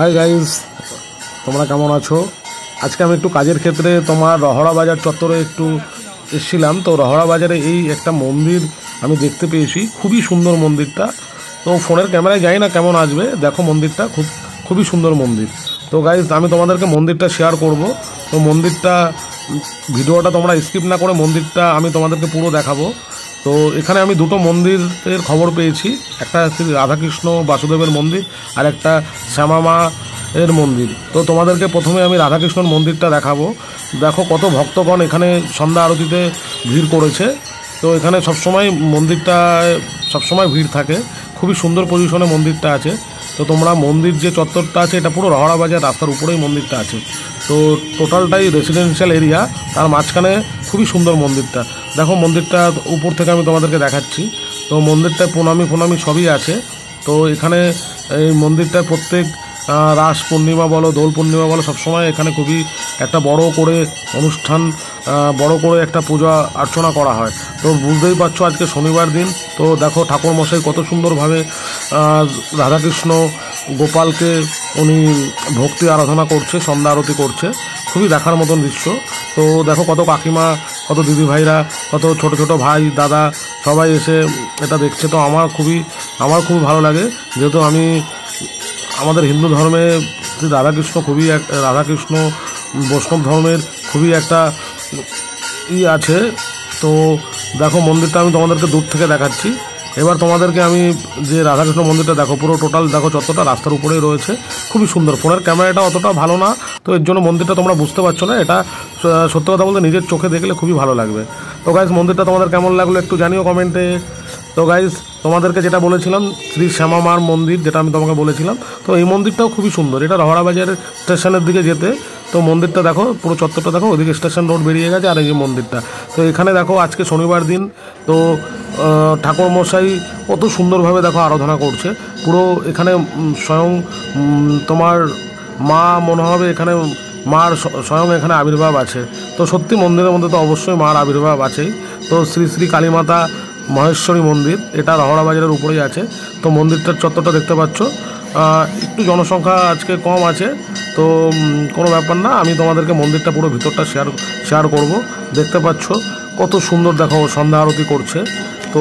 Hi guys, তোমরা কেমন আছো? আজকে আমি একটু কাজের ক্ষেত্রে তোমার রহড়া বাজার চত্বরে একটু এসেছিলাম। তো রহড়া বাজারে এই একটা মন্দির আমি দেখতে পেয়েছি, খুবই সুন্দর মন্দিরটা। তো ফোনের ক্যামেরায় যাই না কেমন আসবে, দেখো মন্দিরটা খুবই সুন্দর মন্দির। তো গাইজ আমি তোমাদেরকে মন্দিরটা শেয়ার করব। তো মন্দিরটা ভিডিওটা তোমরা স্কিপ না করে মন্দিরটা আমি তোমাদেরকে পুরো দেখাবো। তো এখানে আমি দুটো মন্দিরের খবর পেয়েছি, একটা শ্রী রাধাকৃষ্ণ বাসুদেবের মন্দির আর একটা শ্যামা মা এর মন্দির। তো তোমাদেরকে প্রথমে আমি রাধাকৃষ্ণর মন্দিরটা দেখাবো। দেখো কত ভক্তগণ এখানে সন্ধ্যা আরতিতে ভিড় করেছে। তো এখানে সবসময় মন্দিরটায় সবসময় ভিড় থাকে, খুবই সুন্দর পজিশনে মন্দিরটা আছে। তো তোমরা মন্দির যে চত্বরটা আছে এটা পুরো রহড়া বাজার রাস্তার উপরেই মন্দিরটা আছে। তো টোটালটাই রেসিডেন্সিয়াল এরিয়া, তার মাঝখানে খুবই সুন্দর মন্দিরটা। দেখো মন্দিরটা উপর থেকে আমি তোমাদেরকে দেখাচ্ছি। তো মন্দিরটায় প্রণামী সবই আছে। তো এখানে এই মন্দিরটায় প্রত্যেক রাস পূর্ণিমা বলো, দোল পূর্ণিমা বলো, সবসময় এখানে খুবই একটা বড় করে অনুষ্ঠান, বড় করে একটা পূজা অর্চনা করা হয়। তো বুঝতেই পারছো আজকে শনিবার দিন। তো দেখো ঠাকুর মশাই কত সুন্দরভাবে রাধাকৃষ্ণ গোপালকে উনি ভক্তি আরাধনা করছে, সন্ধ্যা আরতি করছে, খুবই দেখার মতন দৃশ্য। তো দেখো কত কাকিমা, কত দিদিভাইরা, কত ছোট ছোট ভাই দাদা সবাই এসে এটা দেখছে। তো আমার খুবই ভালো লাগে, যেহেতু আমি আমাদের হিন্দু ধর্মে রাধাকৃষ্ণ বৈষ্ণব ধর্মের খুবই একটা আছে। তো দেখো মন্দিরটা আমি তোমাদেরকে দূর থেকে দেখাচ্ছি। এবার তোমাদেরকে আমি যে রাধাকৃষ্ণ মন্দিরটা দেখো, পুরো টোটাল দেখো চত্বরটা রাস্তার উপরেই রয়েছে, খুবই সুন্দর। ফোনের ক্যামেরাটা অতটা ভালো না, তো এর জন্য মন্দিরটা তোমরা বুঝতে পারছো না। এটা সত্যি কথা বলতে নিজের চোখে দেখলে খুবই ভালো লাগবে। তো গাইজ মন্দিরটা তোমাদের কেমন লাগলো একটু জানিও কমেন্টে। তো গাইজ তোমাদেরকে যেটা বলেছিলাম শ্রী শ্যামা মার মন্দির, যেটা আমি তোমাকে বলেছিলাম, তো এই মন্দিরটাও খুবই সুন্দর। এটা রহড়া বাজারের স্টেশনের দিকে যেতে, তো মন্দিরটা দেখো পুরো চত্বরটা দেখো, ওইদিকে স্টেশন রোড বেরিয়ে গেছে আর এই যে মন্দিরটা। তো এখানে দেখো আজকে শনিবার দিন, তো ঠাকুর মশাই কত সুন্দরভাবে দেখো আরাধনা করছে। পুরো এখানে স্বয়ং তোমার মা মনে হবে, এখানে মার স্বয়ং এখানে আবির্ভাব আছে। তো সত্যি মন্দিরের মধ্যে তো অবশ্যই মার আবির্ভাব আছেই। তো শ্রী শ্রী কালীমাতা মহেশ্বরী মন্দির, এটা রহড়া বাজারের উপরেই আছে। তো মন্দিরটার চত্বরটা দেখতে পাচ্ছ, একটু জনসংখ্যা আজকে কম আছে, তো কোনো ব্যাপার না। আমি তোমাদেরকে মন্দিরটা পুরো ভিতরটা শেয়ার করব। দেখতে পাচ্ছ কত সুন্দর দেখো সন্ধ্যা আরতি করছে। তো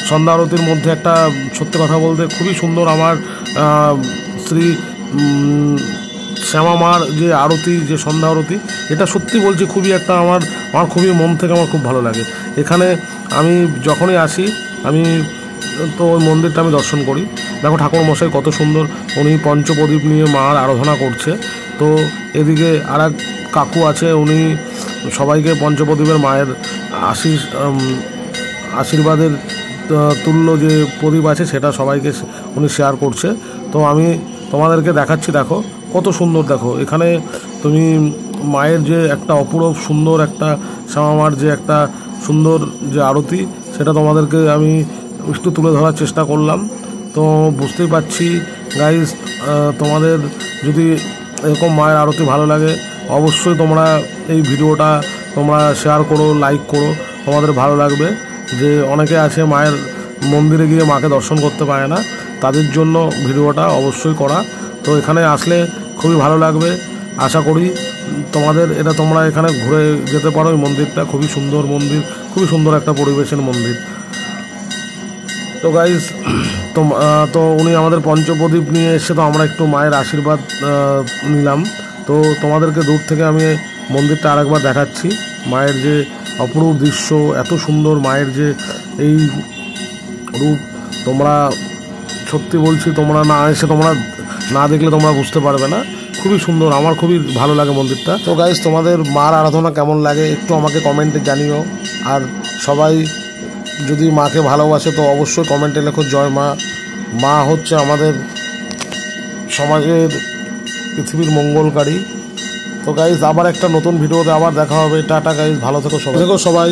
সন্ধ্যা আরতির মধ্যে একটা সত্যি কথা বলতে খুবই সুন্দর আমার শ্রী শ্যামা মার যে আরতি, যে সন্ধ্যা আরতি, এটা সত্যি বলছি খুবই একটা আমার খুবই মন থেকে আমার খুব ভালো লাগে। এখানে আমি যখনই আসি আমি তো ওই মন্দিরটা আমি দর্শন করি। দেখো ঠাকুর মশাই কত সুন্দর, উনি পঞ্চপ্রদীপ নিয়ে মার আরাধনা করছে। তো এদিকে আর এক কাকু আছে, উনি সবাইকে পঞ্চপ্রদীপের মায়ের আশীর্বাদের তুল্য যে প্রদীপ আছে সেটা সবাইকে উনি শেয়ার করছে। তো আমি তোমাদেরকে দেখাচ্ছি, দেখো কত সুন্দর। দেখো এখানে তুমি মায়ের যে একটা অপূরব সুন্দর একটা শ্যামা মার যে একটা সুন্দর যে আরতি, সেটা তোমাদেরকে আমি একটু তুলে ধরার চেষ্টা করলাম। তো বুঝতেই পারছি গাইজ, তোমাদের যদি এরকম মায়ের আরতি ভালো লাগে অবশ্যই তোমরা এই ভিডিওটা তোমরা শেয়ার করো, লাইক করো, তোমাদের ভালো লাগবে। যে অনেকে আছে মায়ের মন্দিরে গিয়ে মাকে দর্শন করতে পারে না, তাদের জন্য ভিডিওটা অবশ্যই করা। তো এখানে আসলে খুবই ভালো লাগবে, আশা করি তোমাদের এটা তোমরা এখানে ঘুরে যেতে পারো। এই মন্দিরটা খুবই সুন্দর মন্দির, খুবই সুন্দর একটা পরিবেশের মন্দির। তো গাইজ তো উনি আমাদের পঞ্চপ্রদীপ নিয়ে এসে, তো আমরা একটু মায়ের আশীর্বাদ নিলাম। তো তোমাদেরকে দূর থেকে আমি মন্দিরটা আরেকবার দেখাচ্ছি। মায়ের যে অপরূপ দৃশ্য, এত সুন্দর মায়ের যে এই রূপ, তোমরা সত্যি বলছি তোমরা না এসে, তোমরা না দেখলে তোমরা বুঝতে পারবে না। খুবই সুন্দর, আমার খুবই ভালো লাগে মন্দিরটা। তো গাইজ তোমাদের মার আরাধনা কেমন লাগে একটু আমাকে কমেন্টে জানিও। আর সবাই যদি মাকে ভালোবাসে তো অবশ্যই কমেন্টে লেখো জয় মা। মা হচ্ছে আমাদের সমাজের, পৃথিবীর মঙ্গলকারী। তো গাইজ আবার একটা নতুন ভিডিওতে আবার দেখা হবে। টাটা গাইজ, ভালো থেকো সবাই।